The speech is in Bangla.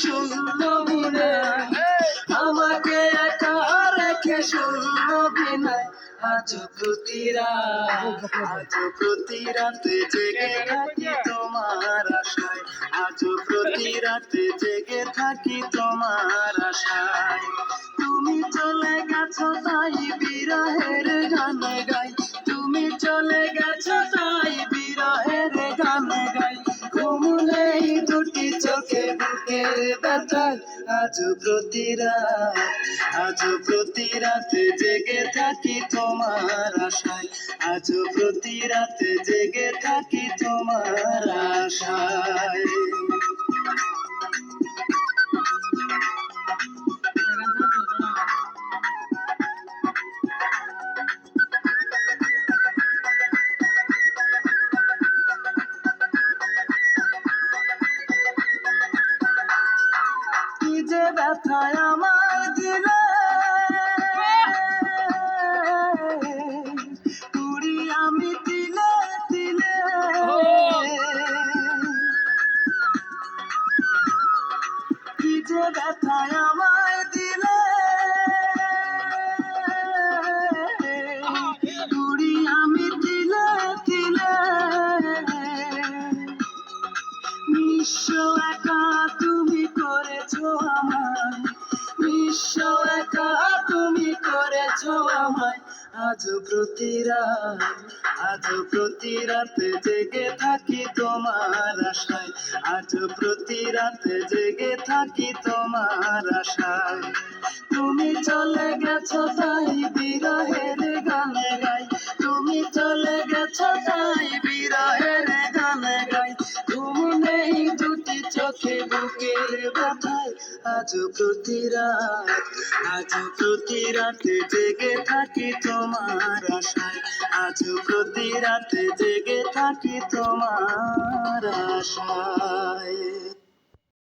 শূন্য বিনায়, আমাকে একা রেখে শূন্য বিনায়। আজ প্রতি রাতে জেগে থাকি তোমার আশায়, আজ প্রতি রাতে জেগে থাকি তোমার আশায়। তুমি চলে গেছো তাই বিরহের গান গাই, তুমি চলে গেছো তাই বিরহের গান গাই। ঘুম নেই দুটি চোখে বুকের ব্যথায়, আজ প্রতি রাতে জেগে থাকি তোমার আশায়, আজ প্রতি রাতে জেগে থাকি তোমার আশায়। কি যে ব্যথায় আমায় দিলে, পুরি আমি তিলে তিলে। কি যে ব্যথায় আমায় দিলে, পুরি আমি তিলে তিলে। নিঃস্ব একা তুমি করেছো আমায়, নিঃস্ব একা তুমি করেছো আমায়। আজ প্রতি রাতে জেগে থাকি তোমার আশায়, আজ প্রতি রাতে জেগে থাকি তোমার আশায়। তুমি চলে গেছো তাই বিরহের গান গাই, তুমি চলে গেছো তাই বিরহের গান গাই। ঘুম নেই দুটি চোখে বুকের ব্যথায়, আজ প্রতি রাতে জেগে থাকি তোমার আশায়, আজ প্রতি রাতে জেগে থাকি তোমার আশায়।